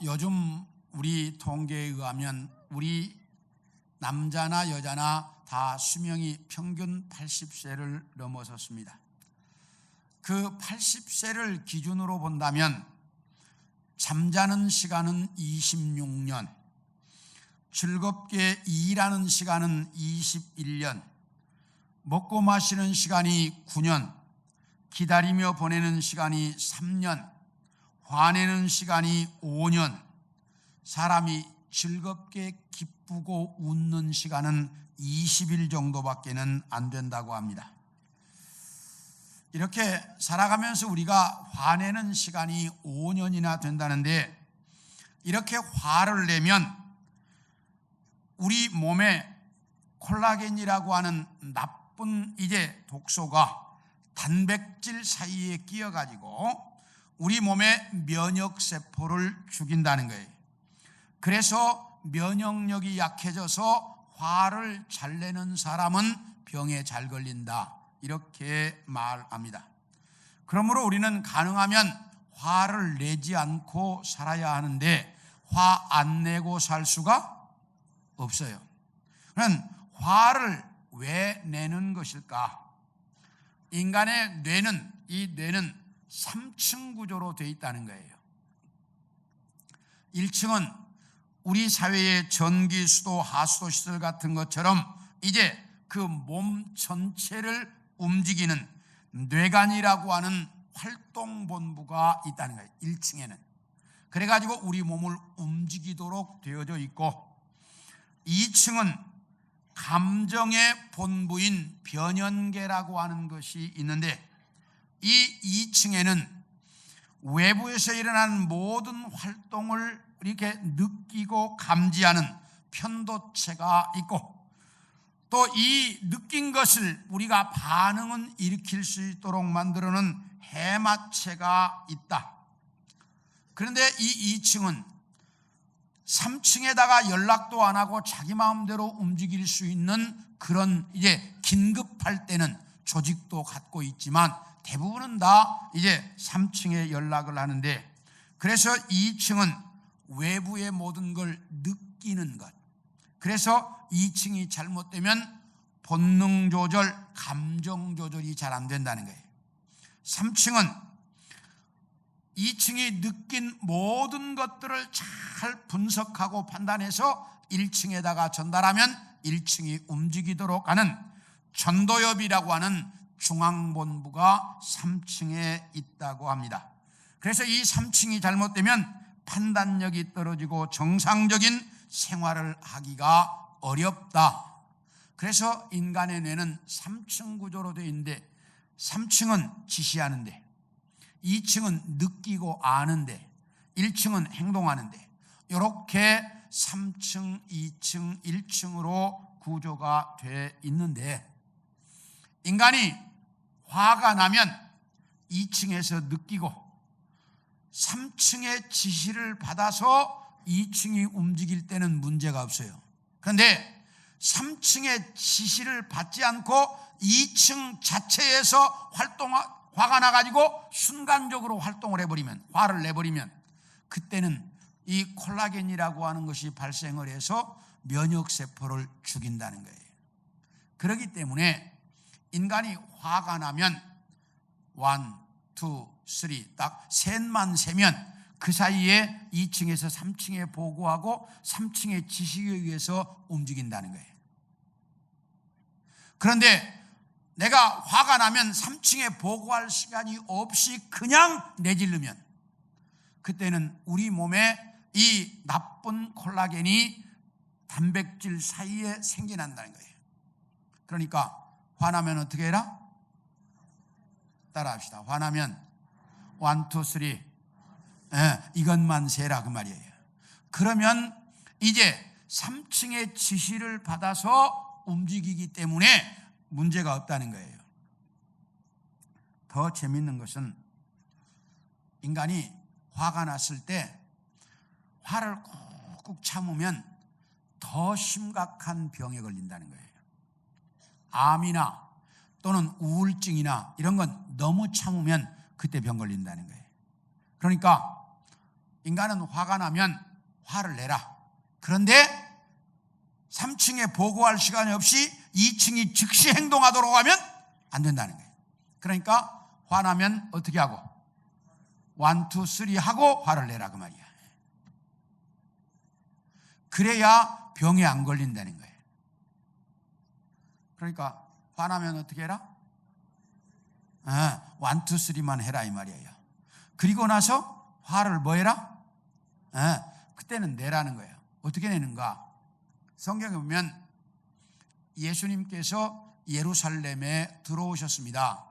요즘 우리 통계에 의하면 우리 남자나 여자나 다 수명이 평균 80세를 넘어섰습니다. 그 80세를 기준으로 본다면 잠자는 시간은 26년, 즐겁게 일하는 시간은 21년, 먹고 마시는 시간이 9년, 기다리며 보내는 시간이 3년, 화내는 시간이 5년, 사람이 즐겁게 기쁘고 웃는 시간은 20일 정도밖에는 안 된다고 합니다. 이렇게 살아가면서 우리가 화내는 시간이 5년이나 된다는데, 이렇게 화를 내면 우리 몸에 콜라겐이라고 하는 나쁜 독소가 단백질 사이에 끼어가지고 우리 몸의 면역세포를 죽인다는 거예요. 그래서 면역력이 약해져서 화를 잘 내는 사람은 병에 잘 걸린다, 이렇게 말합니다. 그러므로 우리는 가능하면 화를 내지 않고 살아야 하는데 화 안 내고 살 수가 없어요. 그럼 화를 왜 내는 것일까? 인간의 뇌는, 이 뇌는 3층 구조로 되어 있다는 거예요. 1층은 우리 사회의 전기, 수도, 하수도 시설 같은 것처럼 이제 그 몸 전체를 움직이는 뇌관이라고 하는 활동본부가 있다는 거예요. 1층에는. 그래가지고 우리 몸을 움직이도록 되어져 있고, 2층은 감정의 본부인 변연계라고 하는 것이 있는데, 이 2층에는 외부에서 일어나는 모든 활동을 이렇게 느끼고 감지하는 편도체가 있고, 또 이 느낀 것을 우리가 반응은 일으킬 수 있도록 만들어놓은 해마체가 있다. 그런데 이 2층은 3층에다가 연락도 안 하고 자기 마음대로 움직일 수 있는 그런 긴급할 때는 조직도 갖고 있지만 대부분은 다 3층에 연락을 하는데, 그래서 2층은 외부의 모든 걸 느끼는 것. 그래서 2층이 잘못되면 본능 조절, 감정 조절이 잘 안 된다는 거예요. 3층은 2층이 느낀 모든 것들을 잘 분석하고 판단해서 1층에다가 전달하면 1층이 움직이도록 하는 전도엽이라고 하는 중앙본부가 3층에 있다고 합니다. 그래서 이 3층이 잘못되면 판단력이 떨어지고 정상적인 생활을 하기가 어렵다. 그래서 인간의 뇌는 3층 구조로 되어 있는데, 3층은 지시하는데, 2층은 느끼고 아는데, 1층은 행동하는데, 이렇게 3층, 2층, 1층으로 구조가 되어 있는데, 인간이 화가 나면 2층에서 느끼고 3층의 지시를 받아서 2층이 움직일 때는 문제가 없어요. 그런데 3층의 지시를 받지 않고 2층 자체에서 화가 나가지고 순간적으로 활동을 해버리면, 화를 내버리면, 그때는 이 콜라겐이라고 하는 것이 발생을 해서 면역세포를 죽인다는 거예요. 그렇기 때문에 인간이 화가 나면 1, 2, 3 딱 셋만 세면 그 사이에 2층에서 3층에 보고하고 3층의 지시에 의해서 움직인다는 거예요. 그런데 내가 화가 나면 3층에 보고할 시간이 없이 그냥 내지르면, 그때는 우리 몸에 이 나쁜 콜라겐이 단백질 사이에 생겨난다는 거예요. 그러니까 화나면 어떻게 해라? 따라 합시다. 화나면 1, 2, 3 이것만 세라, 그 말이에요. 그러면 이제 3층의 지시를 받아서 움직이기 때문에 문제가 없다는 거예요. 더 재밌는 것은 인간이 화가 났을 때 화를 꾹꾹 참으면 더 심각한 병에 걸린다는 거예요. 암이나 또는 우울증이나 이런 건 너무 참으면 그때 병 걸린다는 거예요. 그러니까 인간은 화가 나면 화를 내라. 그런데 3층에 보고할 시간이 없이 2층이 즉시 행동하도록 하면 안 된다는 거예요. 그러니까 화나면 어떻게 하고? 1, 2, 3 하고 화를 내라 그 말이야. 그래야 병에 안 걸린다는 거예요. 그러니까 화나면 어떻게 해라? 1, 2, 3만 해라 이 말이에요. 그리고 나서 화를 뭐 해라? 그때는 내라는 거예요. 어떻게 내는가? 성경에 보면 예수님께서 예루살렘에 들어오셨습니다.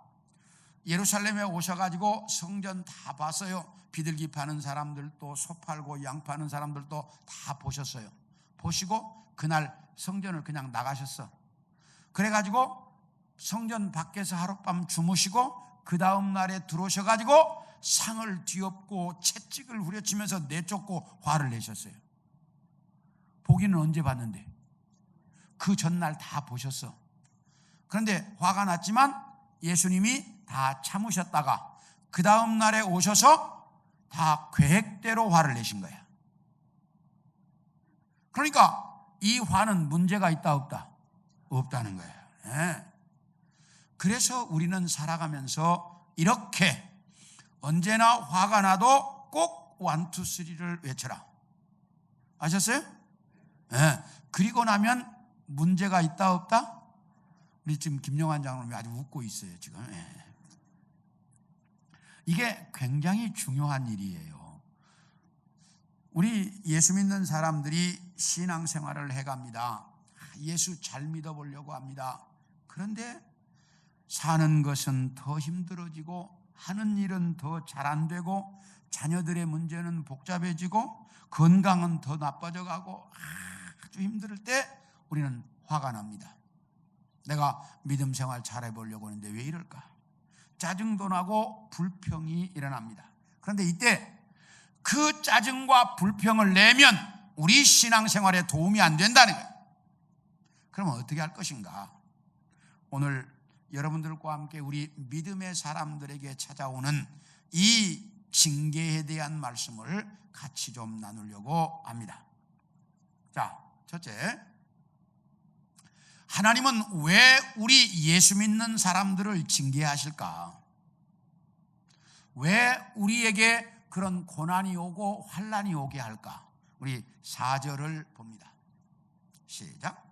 예루살렘에 오셔가지고 성전 다 봤어요. 비둘기 파는 사람들도, 소 팔고 양 파는 사람들도 다 보셨어요. 보시고 그날 성전을 그냥 나가셨어. 그래가지고 성전 밖에서 하룻밤 주무시고 그 다음 날에 들어오셔가지고 상을 뒤엎고 채찍을 후려치면서 내쫓고 화를 내셨어요. 보기는 언제 봤는데? 그 전날 다 보셨어. 그런데 화가 났지만 예수님이 다 참으셨다가 그 다음 날에 오셔서 다 계획대로 화를 내신 거야. 그러니까 이 화는 문제가 있다 없다? 없다는 거예요. 그래서 우리는 살아가면서 이렇게 언제나 화가 나도 꼭 1, 2, 3를 외쳐라. 아셨어요? 그리고 나면 문제가 있다 없다? 우리 지금 김영환 장로님이 아주 웃고 있어요 지금. 이게 굉장히 중요한 일이에요. 우리 예수 믿는 사람들이 신앙생활을 해갑니다. 예수 잘 믿어보려고 합니다. 그런데 사는 것은 더 힘들어지고 하는 일은 더 잘 안 되고 자녀들의 문제는 복잡해지고 건강은 더 나빠져가고 아주 힘들 때 우리는 화가 납니다. 내가 믿음 생활 잘해보려고 하는데 왜 이럴까? 짜증도 나고 불평이 일어납니다. 그런데 이때 그 짜증과 불평을 내면 우리 신앙생활에 도움이 안 된다는 거예요. 그러면 어떻게 할 것인가? 오늘 여러분들과 함께 우리 믿음의 사람들에게 찾아오는 이 징계에 대한 말씀을 같이 좀 나누려고 합니다. 자, 첫째, 하나님은 왜 우리 예수 믿는 사람들을 징계하실까? 왜 우리에게 그런 고난이 오고 환난이 오게 할까? 우리 4절을 봅니다. 시작.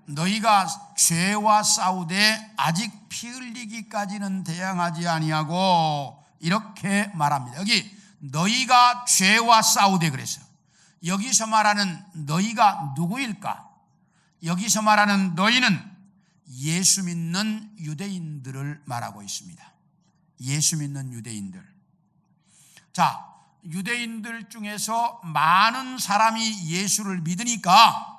너희가 죄와 싸우되 아직 피 흘리기까지는 대항하지 아니하고, 이렇게 말합니다. 여기 너희가 죄와 싸우되 그랬어요. 여기서 말하는 너희가 누구일까? 여기서 말하는 너희는 예수 믿는 유대인들을 말하고 있습니다. 예수 믿는 유대인들. 자, 유대인들 중에서 많은 사람이 예수를 믿으니까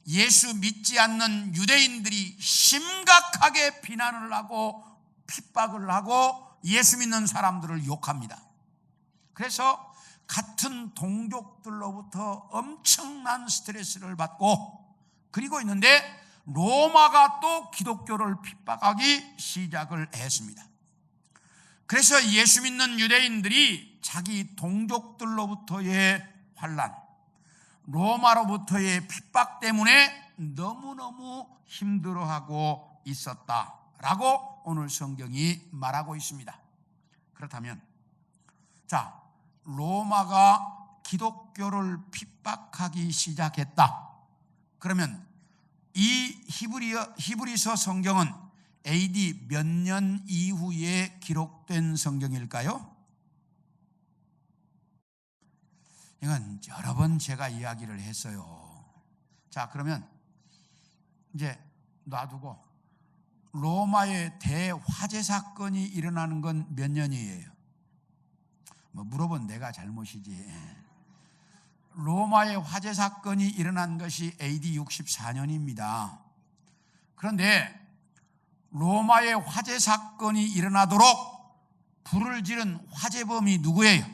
예수 믿지 않는 유대인들이 심각하게 비난을 하고 핍박을 하고 예수 믿는 사람들을 욕합니다. 그래서 같은 동족들로부터 엄청난 스트레스를 받고, 그리고 있는데 로마가 또 기독교를 핍박하기 시작을 했습니다. 그래서 예수 믿는 유대인들이 자기 동족들로부터의 환난, 로마로부터의 핍박 때문에 너무너무 힘들어하고 있었다라고 오늘 성경이 말하고 있습니다. 그렇다면, 자, 로마가 기독교를 핍박하기 시작했다. 그러면 이 히브리서 성경은 AD 몇 년 이후에 기록된 성경일까요? 이건 여러 번 제가 이야기를 했어요. 자, 그러면 이제 놔두고 로마의 대화재 사건이 일어나는 건 몇 년이에요? 뭐 물어본 내가 잘못이지. 로마의 화재 사건이 일어난 것이 AD 64년입니다. 그런데 로마의 화재 사건이 일어나도록 불을 지른 화재범이 누구예요?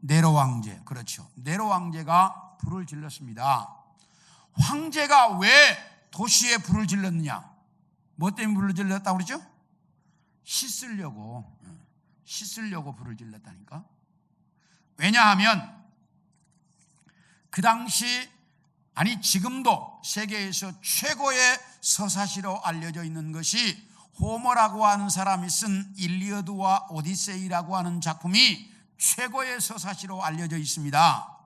네로 왕제. 그렇죠. 네로 왕제가 불을 질렀습니다. 황제가 왜 도시에 불을 질렀느냐? 뭐 때문에 불을 질렀다고 그러죠? 씻으려고 불을 질렀다니까. 왜냐하면 그 당시, 아니 지금도 세계에서 최고의 서사시로 알려져 있는 것이 호머라고 하는 사람이 쓴 일리어드와 오디세이라고 하는 작품이 최고의 서사시로 알려져 있습니다.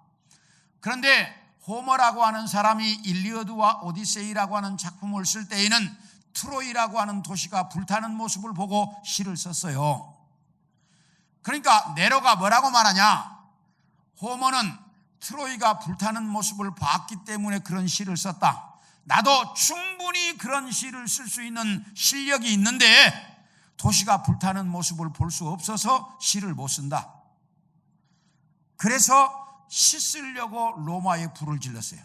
그런데 호머라고 하는 사람이 일리어드와 오디세이라고 하는 작품을 쓸 때에는 트로이라고 하는 도시가 불타는 모습을 보고 시를 썼어요. 그러니까 네로가 뭐라고 말하냐? 호머는 트로이가 불타는 모습을 봤기 때문에 그런 시를 썼다. 나도 충분히 그런 시를 쓸 수 있는 실력이 있는데 도시가 불타는 모습을 볼 수 없어서 시를 못 쓴다. 그래서 시 쓰려고 로마에 불을 질렀어요.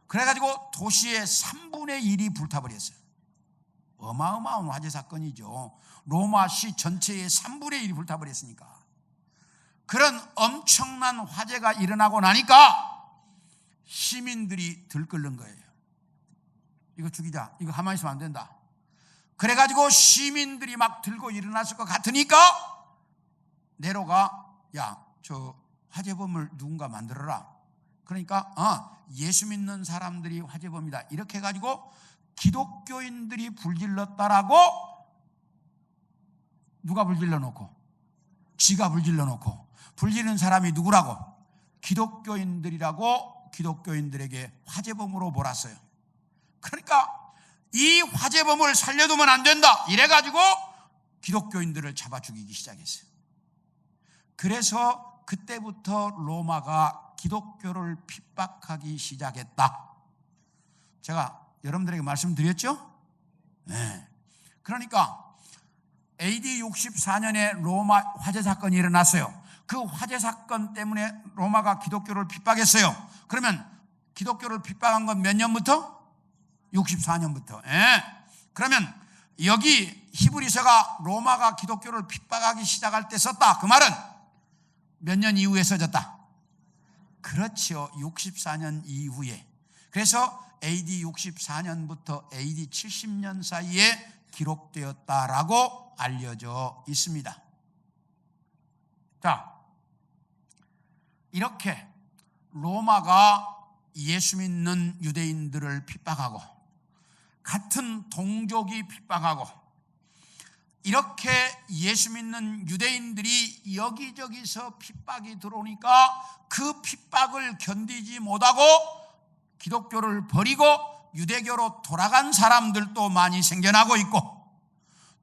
그래가지고 도시의 3분의 1이 불타버렸어요. 어마어마한 화재 사건이죠. 로마 시 전체의 3분의 1이 불타버렸으니까. 그런 엄청난 화재가 일어나고 나니까 시민들이 들끓는 거예요. 이거 죽이자, 이거 가만히 있으면 안 된다. 그래가지고 시민들이 막 들고 일어났을 것 같으니까 네로가 야, 저 화재범을 누군가 만들어라. 그러니까 예수 믿는 사람들이 화재범이다 이렇게 해가지고 기독교인들이 불질렀다라고 누가 불질러 놓고? 지가 불질러 놓고. 불지른 사람이 누구라고? 기독교인들이라고 기독교인들에게 화재범으로 몰았어요. 그러니까 이 화재범을 살려두면 안 된다 이래가지고 기독교인들을 잡아 죽이기 시작했어요. 그래서 그때부터 로마가 기독교를 핍박하기 시작했다. 제가 여러분들에게 말씀드렸죠? 네. 그러니까 AD 64년에 로마 화재 사건이 일어났어요. 그 화재 사건 때문에 로마가 기독교를 핍박했어요. 그러면 기독교를 핍박한 건 몇 년부터? 64년부터. 예. 그러면 여기 히브리서가 로마가 기독교를 핍박하기 시작할 때 썼다. 그 말은 몇 년 이후에 써졌다? 그렇죠. 64년 이후에. 그래서 AD 64년부터 AD 70년 사이에 기록되었다라고 알려져 있습니다. 자, 이렇게 로마가 예수 믿는 유대인들을 핍박하고 같은 동족이 핍박하고 이렇게 예수 믿는 유대인들이 여기저기서 핍박이 들어오니까 그 핍박을 견디지 못하고 기독교를 버리고 유대교로 돌아간 사람들도 많이 생겨나고 있고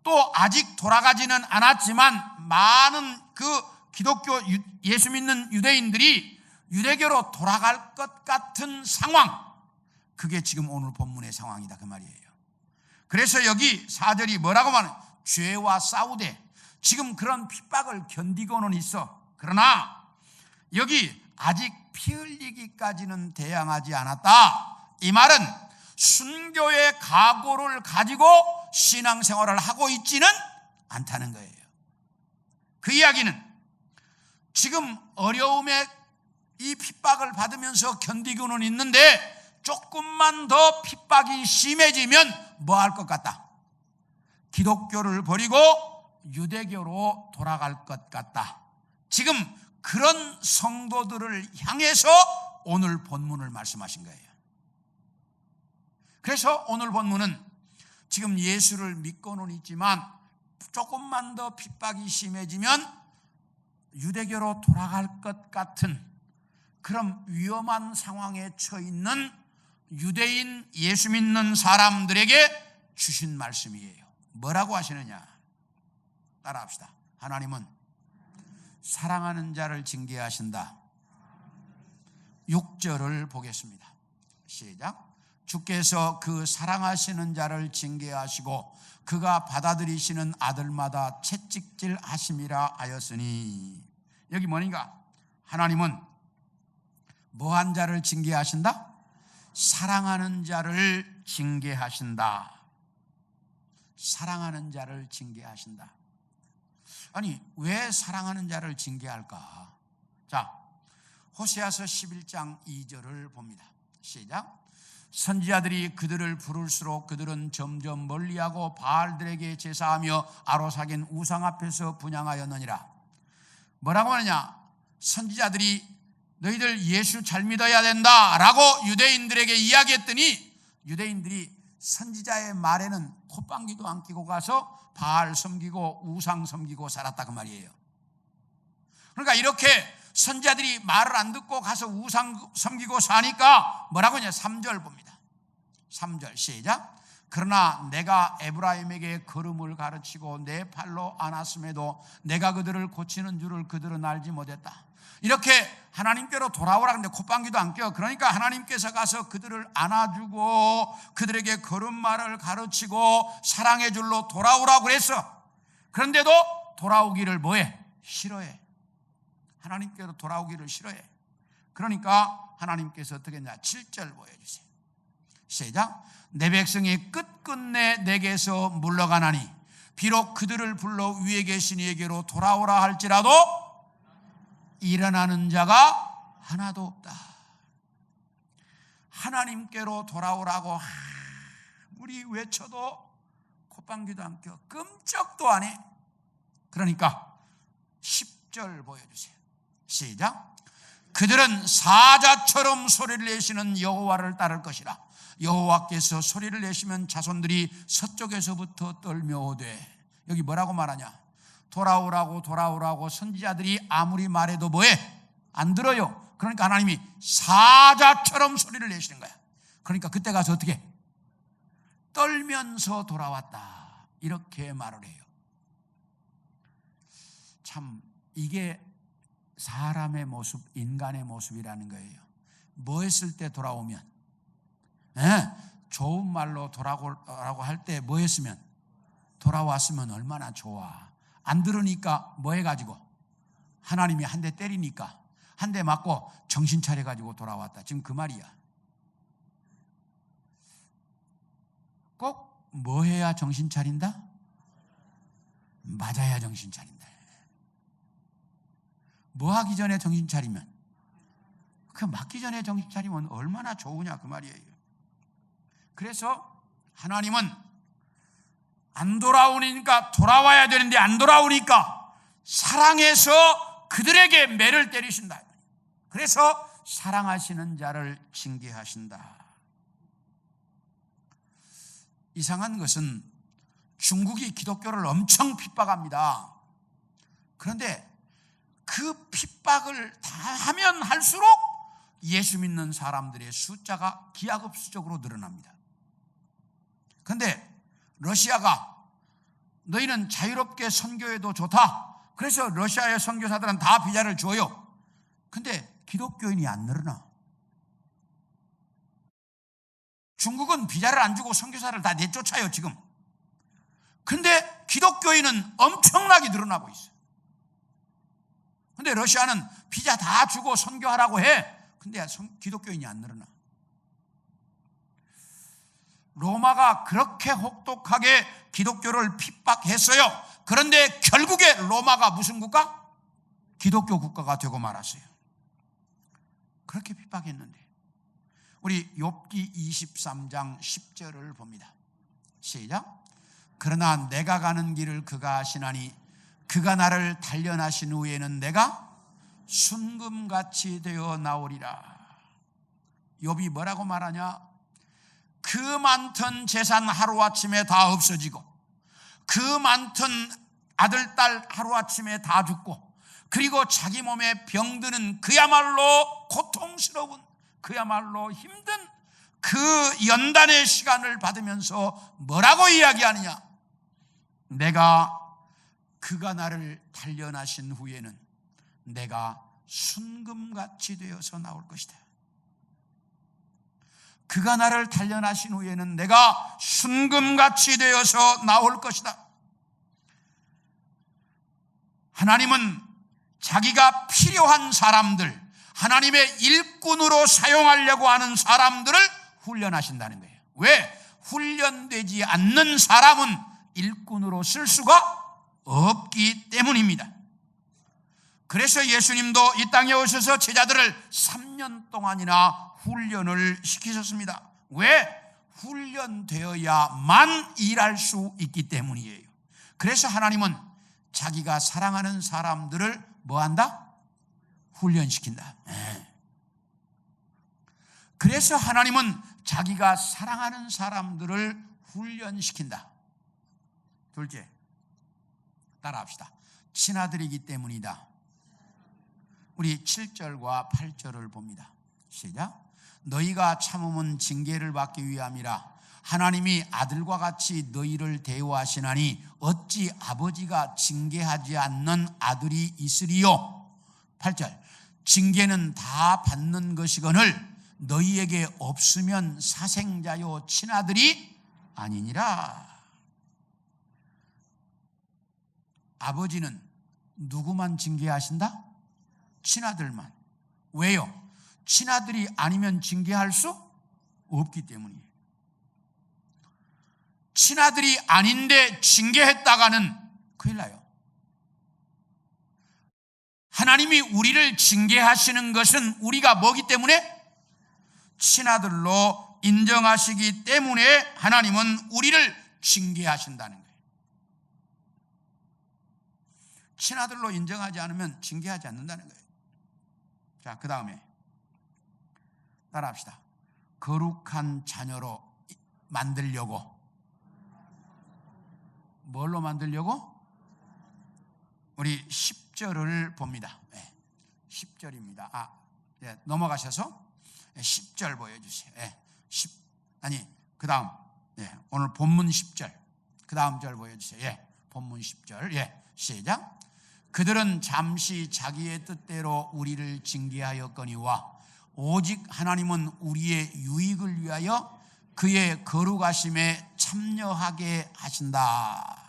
또 아직 돌아가지는 않았지만 많은 그 기독교 예수 믿는 유대인들이 유대교로 돌아갈 것 같은 상황, 그게 지금 오늘 본문의 상황이다 그 말이에요. 그래서 여기 4절이 뭐라고 말해요? 죄와 싸우되. 지금 그런 핍박을 견디고는 있어. 그러나 여기 아직 피 흘리기까지는 대항하지 않았다. 이 말은 순교의 각오를 가지고 신앙생활을 하고 있지는 않다는 거예요. 그 이야기는 지금 어려움에 이 핍박을 받으면서 견디고는 있는데 조금만 더 핍박이 심해지면 뭐 할 것 같다? 기독교를 버리고 유대교로 돌아갈 것 같다. 지금 그런 성도들을 향해서 오늘 본문을 말씀하신 거예요. 그래서 오늘 본문은 지금 예수를 믿고는 있지만 조금만 더 핍박이 심해지면 유대교로 돌아갈 것 같은 그런 위험한 상황에 처해 있는 유대인 예수 믿는 사람들에게 주신 말씀이에요. 뭐라고 하시느냐? 따라합시다. 하나님은 사랑하는 자를 징계하신다. 6절을 보겠습니다. 시작. 주께서 그 사랑하시는 자를 징계하시고 그가 받아들이시는 아들마다 채찍질 하심이라 하였으니. 여기 뭐니까? 하나님은 뭐한 자를 징계하신다? 사랑하는 자를 징계하신다. 사랑하는 자를 징계하신다. 아니, 왜 사랑하는 자를 징계할까? 자, 호세아서 11장 2절을 봅니다. 시작. 선지자들이 그들을 부를수록 그들은 점점 멀리하고 바알들에게 제사하며 아로사긴 우상 앞에서 분향하였느니라. 뭐라고 하느냐? 선지자들이 너희들 예수 잘 믿어야 된다라고 유대인들에게 이야기했더니 유대인들이 선지자의 말에는 콧방귀도 안 끼고 가서 바알 섬기고 우상 섬기고 살았다 그 말이에요. 그러니까 이렇게 선지자들이 말을 안 듣고 가서 우상 섬기고 사니까 뭐라고 하냐, 3절 봅니다. 3절 시작. 그러나 내가 에브라임에게 걸음을 가르치고 내 팔로 안았음에도 내가 그들을 고치는 줄을 그들은 알지 못했다. 이렇게 하나님께로 돌아오라 근데 콧방귀도 안 껴. 그러니까 하나님께서 가서 그들을 안아주고 그들에게 걸음마를 가르치고 사랑의 줄로 돌아오라고 그랬어. 그런데도 돌아오기를 뭐해? 싫어해. 하나님께로 돌아오기를 싫어해. 그러니까 하나님께서 어떻게 했냐, 7절 보여주세요. 시작. 내 백성이 끝끝내 내게서 물러가나니 비록 그들을 불러 위에 계신 이에게로 돌아오라 할지라도 일어나는 자가 하나도 없다. 하나님께로 돌아오라고 아무리 외쳐도 콧방귀도 안 껴, 끔찍도 안 해. 그러니까 10절 보여주세요. 시작. 그들은 사자처럼 소리를 내시는 여호와를 따를 것이라. 여호와께서 소리를 내시면 자손들이 서쪽에서부터 떨며 오되. 여기 뭐라고 말하냐, 돌아오라고 선지자들이 아무리 말해도 뭐해? 안 들어요. 그러니까 하나님이 사자처럼 소리를 내시는 거야. 그러니까 그때 가서 어떻게? 떨면서 돌아왔다, 이렇게 말을 해요. 참 이게 사람의 모습, 인간의 모습이라는 거예요. 뭐 했을 때 돌아오면? 좋은 말로 돌아오라고 할 때 뭐 했으면? 돌아왔으면 얼마나 좋아. 안 들으니까 뭐 해가지고? 하나님이 한 대 때리니까 한 대 맞고 정신 차려가지고 돌아왔다. 지금 그 말이야. 꼭 뭐 해야 정신 차린다? 맞아야 정신 차린다. 뭐 하기 전에 정신 차리면? 그 맞기 전에 정신 차리면 얼마나 좋으냐 그 말이에요. 그래서 하나님은 안 돌아오니까 돌아와야 되는데 안 돌아오니까 사랑해서 그들에게 매를 때리신다. 그래서 사랑하시는 자를 징계하신다. 이상한 것은 중국이 기독교를 엄청 핍박합니다. 그런데 그 핍박을 다 하면 할수록 예수 믿는 사람들의 숫자가 기하급수적으로 늘어납니다. 그런데 러시아가 너희는 자유롭게 선교해도 좋다. 그래서 러시아의 선교사들은 다 비자를 줘요. 근데 기독교인이 안 늘어나. 중국은 비자를 안 주고 선교사를 다 내쫓아요 지금. 근데 기독교인은 엄청나게 늘어나고 있어요. 근데 러시아는 비자 다 주고 선교하라고 해. 근데 기독교인이 안 늘어나. 로마가 그렇게 혹독하게 기독교를 핍박했어요. 그런데 결국에 로마가 무슨 국가? 기독교 국가가 되고 말았어요. 그렇게 핍박했는데 우리 욥기 23장 10절을 봅니다. 시작. 그러나 내가 가는 길을 그가 아시나니 그가 나를 단련하신 후에는 내가 순금같이 되어 나오리라. 욥이 뭐라고 말하냐? 그 많던 재산 하루아침에 다 없어지고 그 많던 아들, 딸 하루아침에 다 죽고 그리고 자기 몸에 병드는 그야말로 고통스러운, 그야말로 힘든 그 연단의 시간을 받으면서 뭐라고 이야기하느냐? 내가 그가 나를 단련하신 후에는 내가 순금같이 되어서 나올 것이다. 그가 나를 단련하신 후에는 내가 순금같이 되어서 나올 것이다. 하나님은 자기가 필요한 사람들, 하나님의 일꾼으로 사용하려고 하는 사람들을 훈련하신다는 거예요. 왜? 훈련되지 않는 사람은 일꾼으로 쓸 수가 없기 때문입니다. 그래서 예수님도 이 땅에 오셔서 제자들을 3년 동안이나 훈련을 시키셨습니다. 왜? 훈련되어야만 일할 수 있기 때문이에요. 그래서 하나님은 자기가 사랑하는 사람들을 뭐한다? 훈련시킨다. 그래서 하나님은 자기가 사랑하는 사람들을 훈련시킨다. 둘째, 따라합시다. 친아들이기 때문이다. 우리 7절과 8절을 봅니다. 시작. 너희가 참음은 징계를 받기 위함이라. 하나님이 아들과 같이 너희를 대우하시나니 어찌 아버지가 징계하지 않는 아들이 있으리요. 8절. 징계는 다 받는 것이거늘 너희에게 없으면 사생자요 친아들이 아니니라. 아버지는 누구만 징계하신다? 친아들만. 왜요? 친아들이 아니면 징계할 수 없기 때문이에요. 친아들이 아닌데 징계했다가는 큰일 나요. 하나님이 우리를 징계하시는 것은 우리가 뭐기 때문에? 친아들로 인정하시기 때문에 하나님은 우리를 징계하신다는 거예요. 친아들로 인정하지 않으면 징계하지 않는다는 거예요. 자, 그 다음에 따라합시다. 거룩한 자녀로 만들려고. 뭘로 만들려고? 우리 10절을 봅니다. 10절입니다. 넘어가셔서 10절 보여주세요. 그 다음, 오늘 본문 10절. 그 다음 절 보여주세요. 본문 10절. 시작. 그들은 잠시 자기의 뜻대로 우리를 징계하였거니와 오직 하나님은 우리의 유익을 위하여 그의 거룩하심에 참여하게 하신다.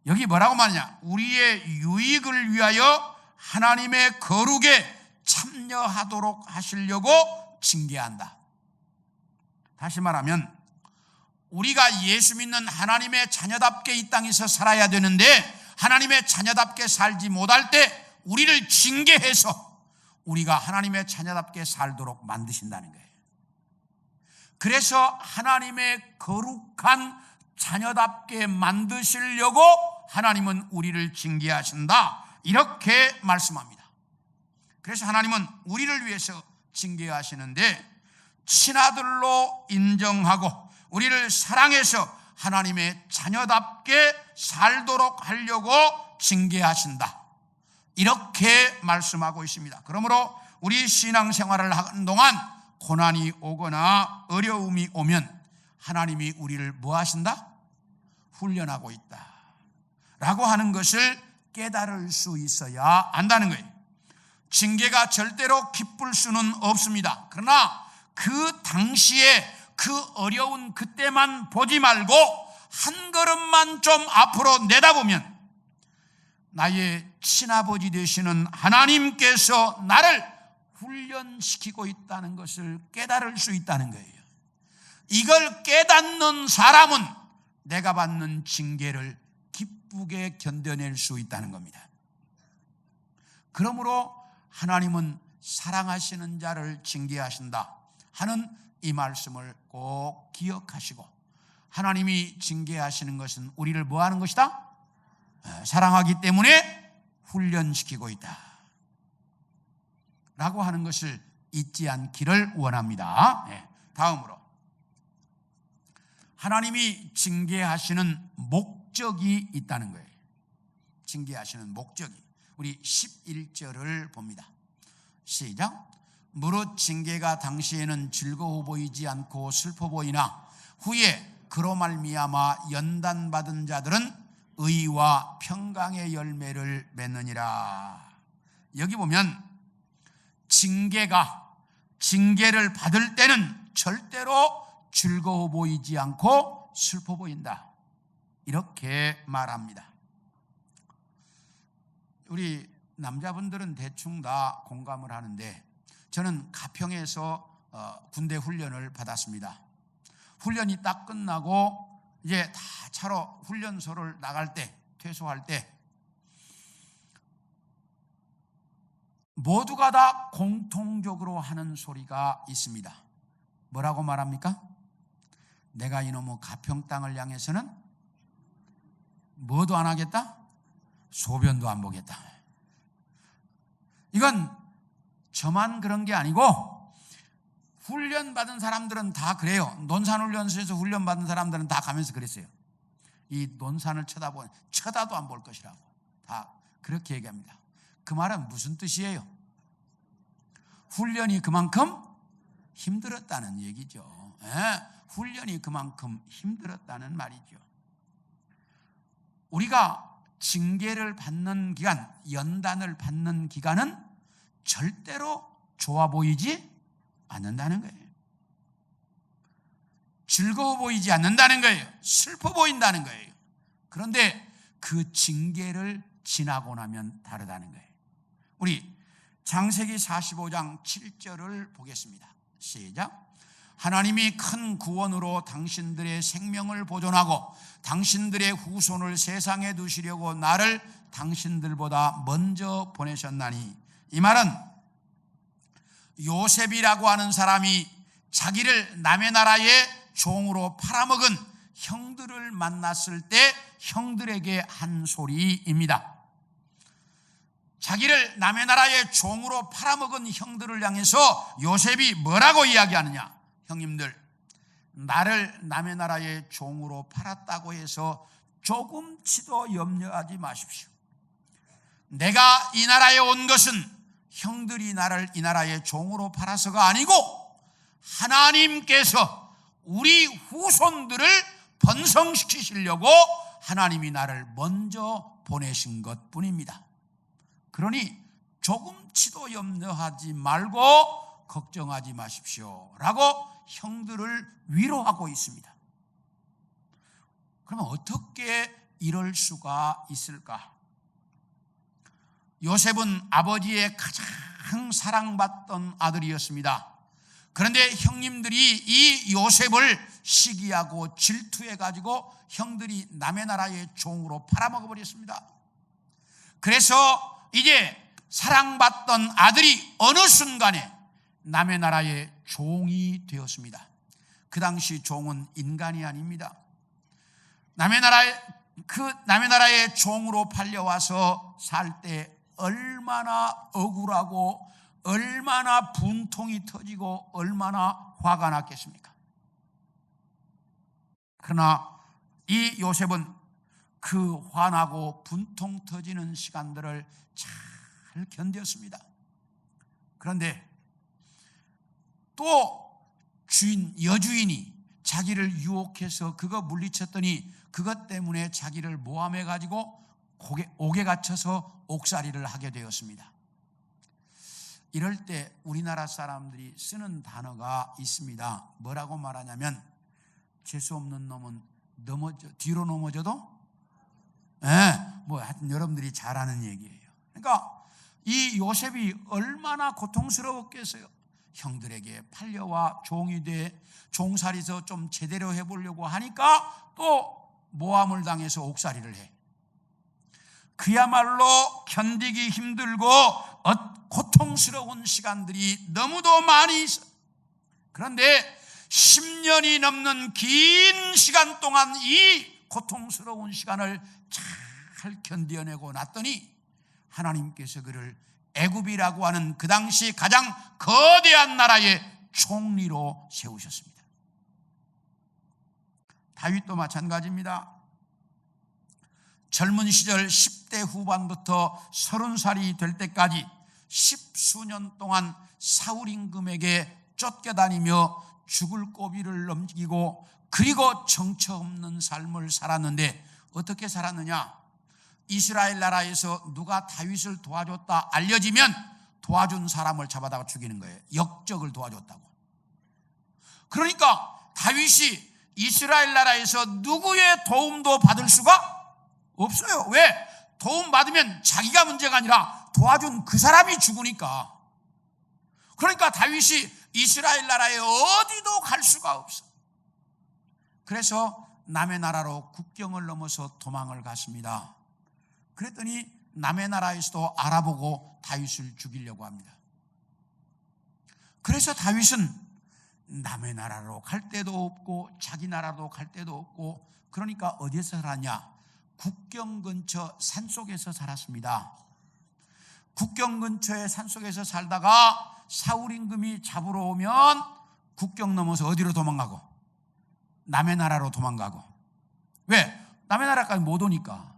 여기 뭐라고 말하냐? 우리의 유익을 위하여 하나님의 거룩에 참여하도록 하시려고 징계한다. 다시 말하면 우리가 예수 믿는 하나님의 자녀답게 이 땅에서 살아야 되는데 하나님의 자녀답게 살지 못할 때 우리를 징계해서 우리가 하나님의 자녀답게 살도록 만드신다는 거예요. 그래서 하나님의 거룩한 자녀답게 만드시려고 하나님은 우리를 징계하신다. 이렇게 말씀합니다. 그래서 하나님은 우리를 위해서 징계하시는데 친아들로 인정하고 우리를 사랑해서 하나님의 자녀답게 살도록 하려고 징계하신다. 이렇게 말씀하고 있습니다. 그러므로 우리 신앙생활을 하는 동안 고난이 오거나 어려움이 오면 하나님이 우리를 뭐 하신다? 훈련하고 있다 라고 하는 것을 깨달을 수 있어야 한다는 거예요. 징계가 절대로 기쁠 수는 없습니다. 그러나 그 당시에 그 어려운 그때만 보지 말고 한 걸음만 좀 앞으로 내다보면 나의 친아버지 되시는 하나님께서 나를 훈련시키고 있다는 것을 깨달을 수 있다는 거예요. 이걸 깨닫는 사람은 내가 받는 징계를 기쁘게 견뎌낼 수 있다는 겁니다. 그러므로 하나님은 사랑하시는 자를 징계하신다 하는 이 말씀을 꼭 기억하시고 하나님이 징계하시는 것은 우리를 뭐 하는 것이다? 사랑하기 때문에 훈련시키고 있다 라고 하는 것을 잊지 않기를 원합니다. 다음으로 하나님이 징계하시는 목적이 있다는 거예요. 징계하시는 목적이. 우리 11절을 봅니다. 시작. 무릇 징계가 당시에는 즐거워 보이지 않고 슬퍼 보이나 후에 그로 말미암아 연단받은 자들은 의와 평강의 열매를 맺느니라. 여기 보면 징계를 받을 때는 절대로 즐거워 보이지 않고 슬퍼 보인다. 이렇게 말합니다. 우리 남자분들은 대충 다 공감을 하는데 저는 가평에서 군대 훈련을 받았습니다. 훈련이 딱 끝나고 이제 다 차로 훈련소를 나갈 때, 퇴소할 때 모두가 다 공통적으로 하는 소리가 있습니다. 뭐라고 말합니까? 내가 이놈의 가평 땅을 향해서는 뭐도 안 하겠다? 소변도 안 보겠다. 이건 저만 그런 게 아니고 훈련받은 사람들은 다 그래요. 논산훈련소에서 훈련받은 사람들은 다 가면서 그랬어요. 이 논산을 쳐다도 안 볼 것이라고 다 그렇게 얘기합니다. 그 말은 무슨 뜻이에요? 훈련이 그만큼 힘들었다는 얘기죠. 훈련이 그만큼 힘들었다는 말이죠. 우리가 징계를 받는 기간, 연단을 받는 기간은 절대로 좋아 보이지 않는다는 거예요. 즐거워 보이지 않는다는 거예요. 슬퍼 보인다는 거예요. 그런데 그 징계를 지나고 나면 다르다는 거예요. 우리 창세기 45장 7절을 보겠습니다. 시작. 하나님이 큰 구원으로 당신들의 생명을 보존하고 당신들의 후손을 세상에 두시려고 나를 당신들보다 먼저 보내셨나니, 이 말은 요셉이라고 하는 사람이 자기를 남의 나라의 종으로 팔아먹은 형들을 만났을 때 형들에게 한 소리입니다. 자기를 남의 나라의 종으로 팔아먹은 형들을 향해서 요셉이 뭐라고 이야기하느냐? 형님들, 나를 남의 나라의 종으로 팔았다고 해서 조금치도 염려하지 마십시오. 내가 이 나라에 온 것은 형들이 나를 이 나라의 종으로 팔아서가 아니고 하나님께서 우리 후손들을 번성시키시려고 하나님이 나를 먼저 보내신 것뿐입니다. 그러니 조금치도 염려하지 말고 걱정하지 마십시오 라고 형들을 위로하고 있습니다. 그러면 어떻게 이럴 수가 있을까? 요셉은 아버지의 가장 사랑받던 아들이었습니다. 그런데 형님들이 이 요셉을 시기하고 질투해가지고 형들이 남의 나라의 종으로 팔아먹어 버렸습니다. 그래서 이제 사랑받던 아들이 어느 순간에 남의 나라의 종이 되었습니다. 그 당시 종은 인간이 아닙니다. 남의 나라의 종으로 팔려와서 살 때 얼마나 억울하고 얼마나 분통이 터지고 얼마나 화가 났겠습니까? 그러나 이 요셉은 그 화나고 분통 터지는 시간들을 잘 견뎠습니다. 그런데 또 여주인이 자기를 유혹해서 그거 물리쳤더니 그것 때문에 자기를 모함해가지고 옥에 갇혀서 옥살이를 하게 되었습니다. 이럴 때 우리나라 사람들이 쓰는 단어가 있습니다. 뭐라고 말하냐면, 재수없는 놈은 뒤로 넘어져도 하여튼 여러분들이 잘 아는 얘기예요. 그러니까 이 요셉이 얼마나 고통스러웠겠어요. 형들에게 팔려와 종이 돼 종살이서 좀 제대로 해보려고 하니까 또 모함을 당해서 옥살이를 해. 그야말로 견디기 힘들고 고통스러운 시간들이 너무도 많이 있어요. 그런데 10년이 넘는 긴 시간 동안 이 고통스러운 시간을 잘 견뎌내고 났더니 하나님께서 그를 애굽이라고 하는 그 당시 가장 거대한 나라의 총리로 세우셨습니다. 다윗도 마찬가지입니다. 젊은 시절 10대 후반부터 30살이 될 때까지 10수년 동안 사울 임금에게 쫓겨다니며 죽을 고비를 넘기고 그리고 정처 없는 삶을 살았는데 어떻게 살았느냐? 이스라엘 나라에서 누가 다윗을 도와줬다 알려지면 도와준 사람을 잡아다가 죽이는 거예요. 역적을 도와줬다고. 그러니까 다윗이 이스라엘 나라에서 누구의 도움도 받을 수가 없어요. 왜? 도움 받으면 자기가 문제가 아니라 도와준 그 사람이 죽으니까. 그러니까 다윗이 이스라엘 나라에 어디도 갈 수가 없어. 그래서 남의 나라로 국경을 넘어서 도망을 갔습니다. 그랬더니 남의 나라에서도 알아보고 다윗을 죽이려고 합니다. 그래서 다윗은 남의 나라로 갈 데도 없고 자기 나라로 갈 데도 없고, 그러니까 어디에서 살았냐? 국경 근처 산속에서 살았습니다. 국경 근처의 산속에서 살다가 사울 임금이 잡으러 오면 국경 넘어서 어디로 도망가고? 남의 나라로 도망가고. 왜? 남의 나라까지 못 오니까.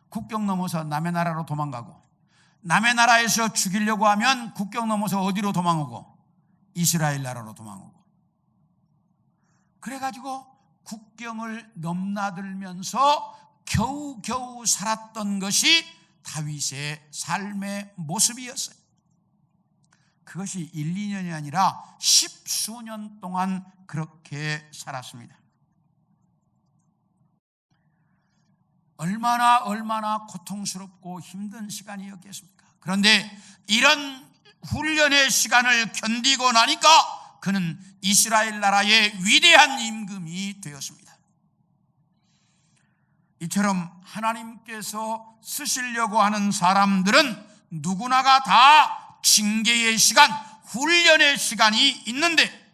국경 넘어서 남의 나라로 도망가고, 남의 나라에서 죽이려고 하면 국경 넘어서 어디로 도망오고? 이스라엘 나라로 도망오고. 그래가지고 국경을 넘나들면서 겨우겨우 살았던 것이 다윗의 삶의 모습이었어요. 그것이 1, 2년이 아니라 10수년 동안 그렇게 살았습니다. 얼마나 고통스럽고 힘든 시간이었겠습니까? 그런데 이런 훈련의 시간을 견디고 나니까 그는 이스라엘 나라의 위대한 임금이 되었습니다. 이처럼 하나님께서 쓰시려고 하는 사람들은 누구나가 다 징계의 시간, 훈련의 시간이 있는데,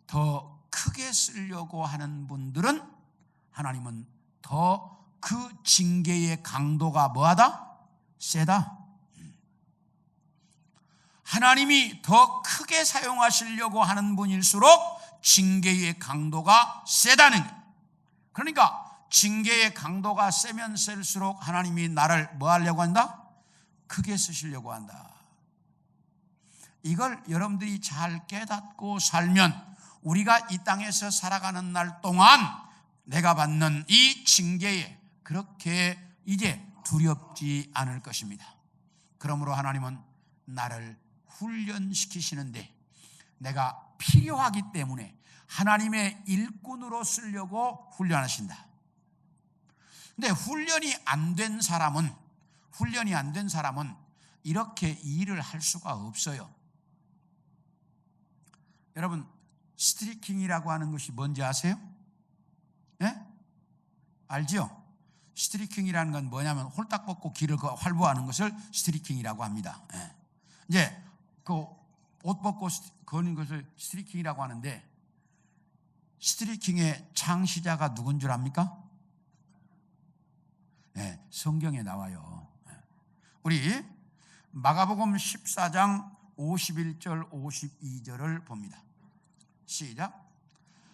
더 크게 쓰려고 하는 분들은 하나님은 더 그 징계의 강도가 뭐하다? 세다. 하나님이 더 크게 사용하시려고 하는 분일수록 징계의 강도가 세다는 거예요. 그러니까 징계의 강도가 세면 셀수록 하나님이 나를 뭐 하려고 한다? 크게 쓰시려고 한다. 이걸 여러분들이 잘 깨닫고 살면 우리가 이 땅에서 살아가는 날 동안 내가 받는 이 징계에 그렇게 이제 두렵지 않을 것입니다. 그러므로 하나님은 나를 훈련시키시는데 내가 필요하기 때문에 하나님의 일꾼으로 쓰려고 훈련하신다. 근데 훈련이 안 된 사람은 이렇게 일을 할 수가 없어요. 여러분, 스트리킹이라고 하는 것이 뭔지 아세요? 예? 알지요? 스트리킹이라는 건 뭐냐면 홀딱 벗고 길을 활보하는 것을 스트리킹이라고 합니다. 예. 이제 그 옷 벗고 거는 것을 스트리킹이라고 하는데, 스트리킹의 창시자가 누군 줄 압니까? 네, 성경에 나와요. 우리 마가복음 14장 51절 52절을 봅니다. 시작.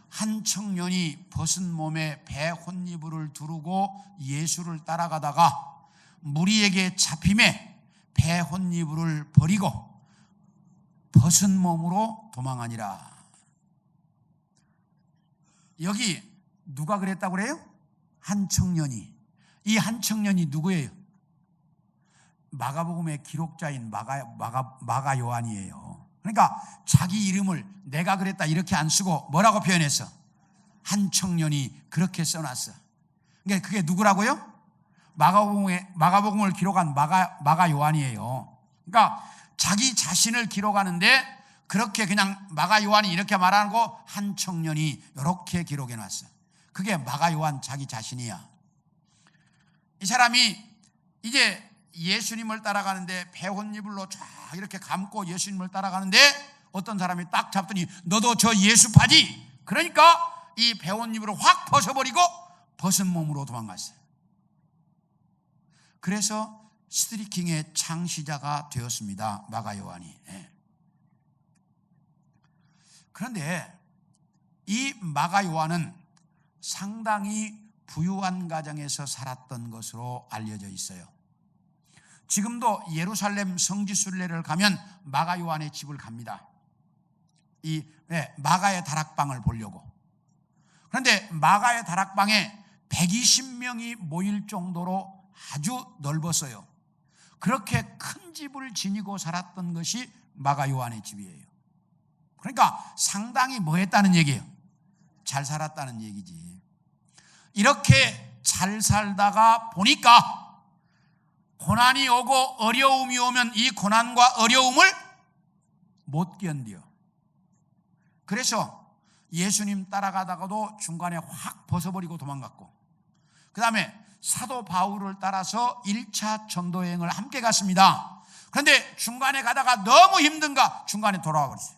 한 청년이 벗은 몸에 배 혼이불을 두르고 예수를 따라가다가 무리에게 잡힘에 배 혼이불을 버리고 벗은 몸으로 도망하니라. 여기 누가 그랬다고 그래요? 한 청년이. 이 한 청년이 누구예요? 마가복음의 기록자인 마가 요한이에요. 그러니까 자기 이름을 내가 그랬다 이렇게 안 쓰고 뭐라고 표현했어? 한 청년이 그렇게 써놨어. 그러니까 그게 누구라고요? 마가복음을 기록한 마가 요한이에요. 그러니까 자기 자신을 기록하는데 그렇게 그냥 마가 요한이 이렇게 말하고 한 청년이 이렇게 기록해놨어. 그게 마가 요한 자기 자신이야. 이 사람이 이제 예수님을 따라가는데 배혼이불로 쫙 이렇게 감고 예수님을 따라가는데 어떤 사람이 딱 잡더니 너도 저 예수파지? 그러니까 이 배혼이불을 확 벗어버리고 벗은 몸으로 도망갔어요. 그래서 스트리킹의 창시자가 되었습니다. 마가 요한이. 그런데 이 마가 요한은 상당히 부유한 가정에서 살았던 것으로 알려져 있어요. 지금도 예루살렘 성지순례를 가면 마가 요한의 집을 갑니다. 이 마가의 다락방을 보려고. 그런데 마가의 다락방에 120명이 모일 정도로 아주 넓었어요. 그렇게 큰 집을 지니고 살았던 것이 마가 요한의 집이에요. 그러니까 상당히 뭐 했다는 얘기예요? 잘 살았다는 얘기지. 이렇게 잘 살다가 보니까 고난이 오고 어려움이 오면 이 고난과 어려움을 못 견뎌. 그래서 예수님 따라가다가도 중간에 확 벗어버리고 도망갔고, 그 다음에 사도 바울을 따라서 1차 전도여행을 함께 갔습니다. 그런데 중간에 가다가 너무 힘든가 중간에 돌아와 버렸어요.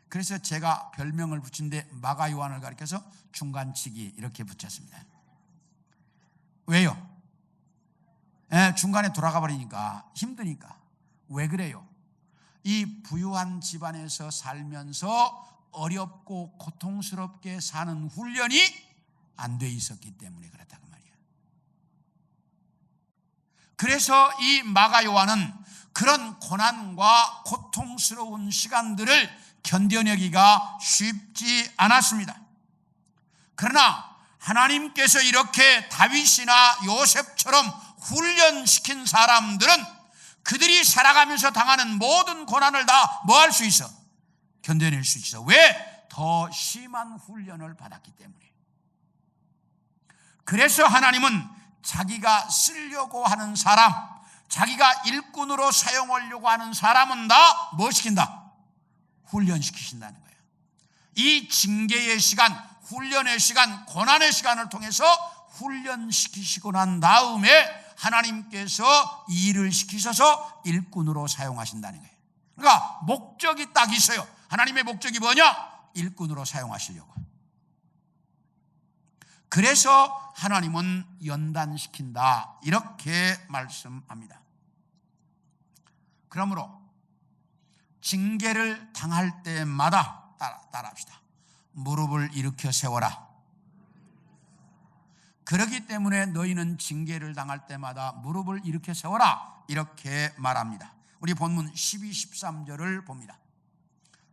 그래서 제가 별명을 붙인데 마가 요한을 가리켜서 중간치기 이렇게 붙였습니다. 왜요? 중간에 돌아가 버리니까 힘드니까. 왜 그래요? 이 부유한 집안에서 살면서 어렵고 고통스럽게 사는 훈련이 안 돼 있었기 때문에 그렇다고 말이야. 그래서 이 마가 요한은 그런 고난과 고통스러운 시간들을 견뎌내기가 쉽지 않았습니다. 그러나 하나님께서 이렇게 다윗이나 요셉처럼 훈련시킨 사람들은 그들이 살아가면서 당하는 모든 고난을 다 뭐 할 수 있어? 견뎌낼 수 있어. 왜? 더 심한 훈련을 받았기 때문에. 그래서 하나님은 자기가 쓰려고 하는 사람, 자기가 일꾼으로 사용하려고 하는 사람은 다 뭐 시킨다? 훈련시키신다는 거예요. 이 징계의 시간, 훈련의 시간, 고난의 시간을 통해서 훈련시키시고 난 다음에 하나님께서 일을 시키셔서 일꾼으로 사용하신다는 거예요. 그러니까 목적이 딱 있어요. 하나님의 목적이 뭐냐? 일꾼으로 사용하시려고. 그래서 하나님은 연단시킨다, 이렇게 말씀합니다. 그러므로 징계를 당할 때마다 따라합시다. 무릎을 일으켜 세워라. 그렇기 때문에 너희는 징계를 당할 때마다 무릎을 일으켜 세워라, 이렇게 말합니다. 우리 본문 12, 13절을 봅니다.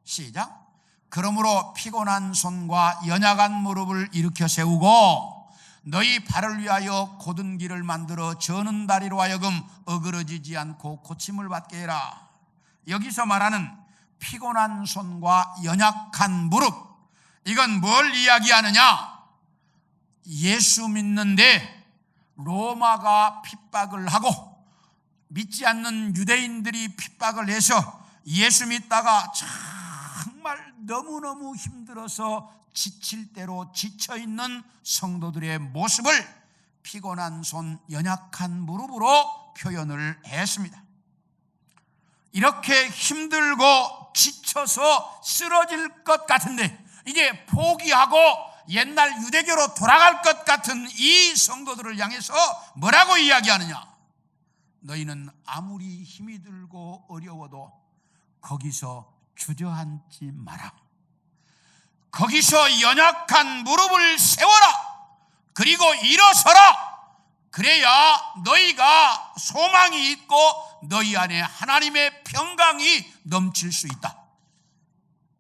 시작. 그러므로 피곤한 손과 연약한 무릎을 일으켜 세우고 너희 발을 위하여 곧은 길을 만들어 저는 다리로 하여금 어그러지지 않고 고침을 받게 해라. 여기서 말하는 피곤한 손과 연약한 무릎, 이건 뭘 이야기하느냐? 예수 믿는데 로마가 핍박을 하고 믿지 않는 유대인들이 핍박을 해서 예수 믿다가 정말 너무너무 힘들어서 지칠 대로 지쳐있는 성도들의 모습을 피곤한 손, 연약한 무릎으로 표현을 했습니다. 이렇게 힘들고 지쳐서 쓰러질 것 같은데 이제 포기하고 옛날 유대교로 돌아갈 것 같은 이 성도들을 향해서 뭐라고 이야기하느냐? 너희는 아무리 힘이 들고 어려워도 거기서 주저앉지 마라. 거기서 연약한 무릎을 세워라. 그리고 일어서라. 그래야 너희가 소망이 있고 너희 안에 하나님의 평강이 넘칠 수 있다.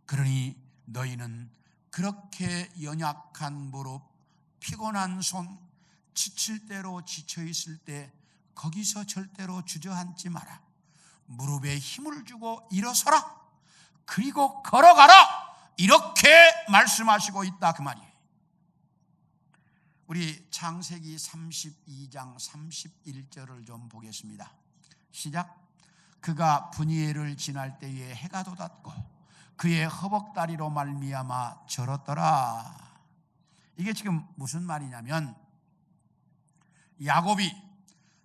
그러니 너희는 그렇게 연약한 무릎, 피곤한 손, 지칠 대로 지쳐있을 때 거기서 절대로 주저앉지 마라. 무릎에 힘을 주고 일어서라. 그리고 걸어가라. 이렇게 말씀하시고 있다, 그 말이에요. 우리 창세기 32장 31절을 좀 보겠습니다. 시작. 그가 분이엘을 지날 때에 해가 돋았고 그의 허벅다리로 말미암아 절었더라. 이게 지금 무슨 말이냐면 야곱이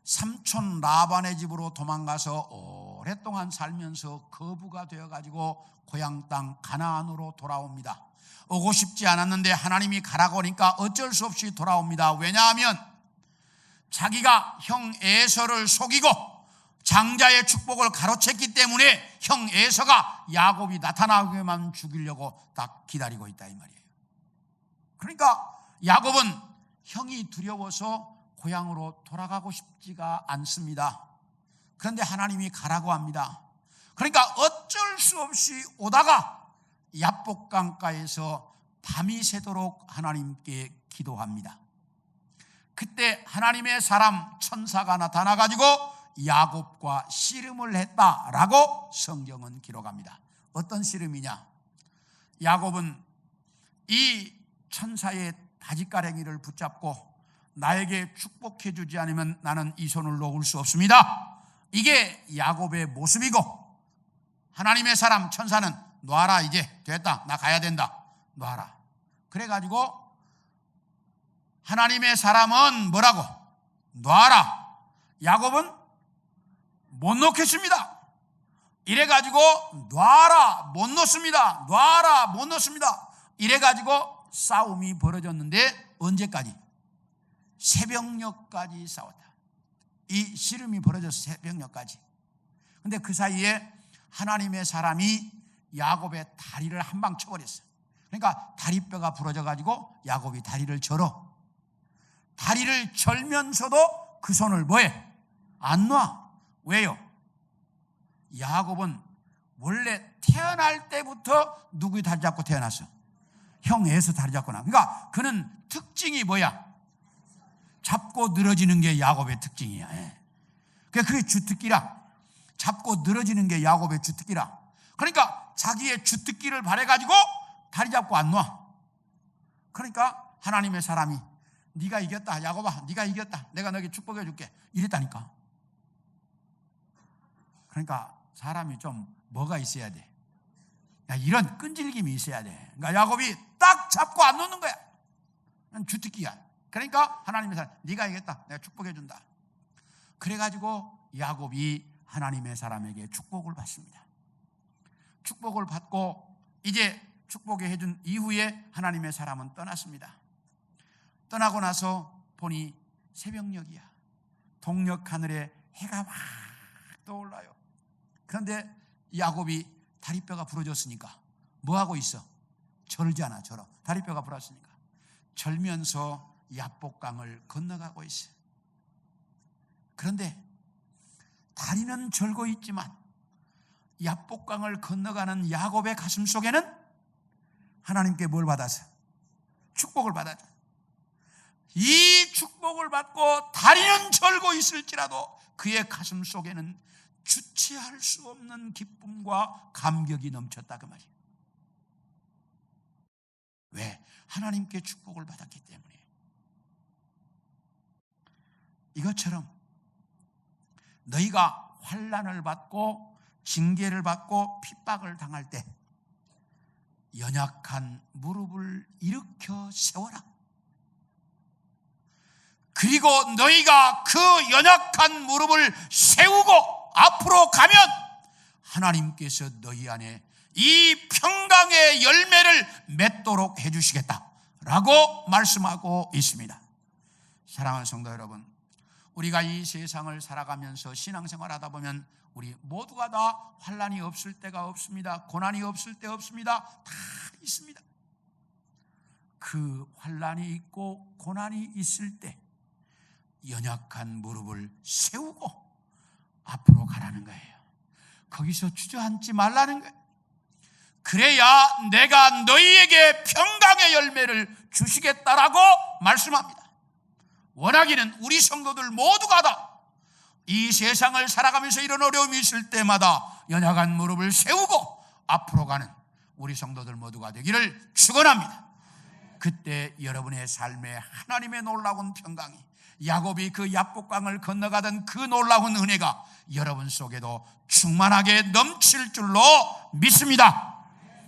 삼촌 라반의 집으로 도망가서 오랫동안 살면서 거부가 되어가지고 고향 땅 가나안으로 돌아옵니다. 오고 싶지 않았는데 하나님이 가라고 하니까 어쩔 수 없이 돌아옵니다. 왜냐하면 자기가 형 에서를 속이고 장자의 축복을 가로챘기 때문에 형 에서가 야곱이 나타나기만 죽이려고 딱 기다리고 있다, 이 말이에요. 그러니까 야곱은 형이 두려워서 고향으로 돌아가고 싶지가 않습니다. 그런데 하나님이 가라고 합니다. 그러니까 어쩔 수 없이 오다가 야복강가에서 밤이 새도록 하나님께 기도합니다. 그때 하나님의 사람 천사가 나타나가지고 야곱과 씨름을 했다라고 성경은 기록합니다. 어떤 씨름이냐? 야곱은 이 천사의 바지가랭이를 붙잡고 나에게 축복해 주지 않으면 나는 이 손을 놓을 수 없습니다. 이게 야곱의 모습이고 하나님의 사람 천사는 놔라, 이제 됐다, 나 가야 된다, 놔라. 그래가지고 하나님의 사람은 뭐라고? 놔라. 야곱은 못 놓겠습니다. 이래가지고 놔라, 못 놓습니다. 놔라, 못 놓습니다. 이래가지고 싸움이 벌어졌는데 언제까지? 새벽녘까지 싸웠다. 이 씨름이 벌어져서 새벽녘까지. 근데 그 사이에 하나님의 사람이 야곱의 다리를 한 방 쳐버렸어요. 그러니까 다리뼈가 부러져 가지고 야곱이 다리를 절어. 다리를 절면서도 그 손을 뭐해? 안 놔. 왜요? 야곱은 원래 태어날 때부터 누구의 다리 잡고 태어났어? 형 에서 다리 잡고 나. 그러니까 그는 특징이 뭐야? 잡고 늘어지는 게 야곱의 특징이야. 그게 주특기라. 잡고 늘어지는 게 야곱의 주특기라. 그러니까 자기의 주특기를 발해가지고 다리 잡고 안 놔. 그러니까 하나님의 사람이 네가 이겼다. 야곱아, 네가 이겼다. 내가 너에게 축복해 줄게. 이랬다니까. 그러니까 사람이 좀 뭐가 있어야 돼? 이런 끈질김이 있어야 돼. 그러니까 야곱이 딱 잡고 안 놓는 거야. 주특기야. 그러니까 하나님의 사람, 네가 이겼다. 내가 축복해 준다. 그래가지고 야곱이 하나님의 사람에게 축복을 받습니다. 축복을 받고 이제 축복해 해준 이후에 하나님의 사람은 떠났습니다. 떠나고 나서 보니 새벽녘이야. 동녘 하늘에 해가 막 떠올라요. 그런데 야곱이 다리뼈가 부러졌으니까 뭐하고 있어? 절잖아. 절어. 다리뼈가 부러졌으니까 절면서 야복강을 건너가고 있어요. 그런데 다리는 절고 있지만 야복강을 건너가는 야곱의 가슴 속에는 하나님께 뭘 받았어? 축복을 받았죠. 이 축복을 받고 다리는 절고 있을지라도 그의 가슴 속에는 주체할 수 없는 기쁨과 감격이 넘쳤다 그 말이에요. 왜? 하나님께 축복을 받았기 때문에. 이것처럼 너희가 환난을 받고 징계를 받고 핍박을 당할 때 연약한 무릎을 일으켜 세워라. 그리고 너희가 그 연약한 무릎을 세우고 앞으로 가면 하나님께서 너희 안에 이 평강의 열매를 맺도록 해주시겠다라고 말씀하고 있습니다. 사랑하는 성도 여러분, 우리가 이 세상을 살아가면서 신앙생활 하다 보면 우리 모두가 다 환난이 없을 때가 없습니다. 고난이 없을 때 없습니다. 다 있습니다. 그 환난이 있고 고난이 있을 때 연약한 무릎을 세우고 앞으로 가라는 거예요. 거기서 주저앉지 말라는 거예요. 그래야 내가 너희에게 평강의 열매를 주시겠다라고 말씀합니다. 원하기는 우리 성도들 모두가 다 이 세상을 살아가면서 이런 어려움이 있을 때마다 연약한 무릎을 세우고 앞으로 가는 우리 성도들 모두가 되기를 축원합니다. 그때 여러분의 삶에 하나님의 놀라운 평강이, 야곱이 그 야복강을 건너가던 그 놀라운 은혜가 여러분 속에도 충만하게 넘칠 줄로 믿습니다.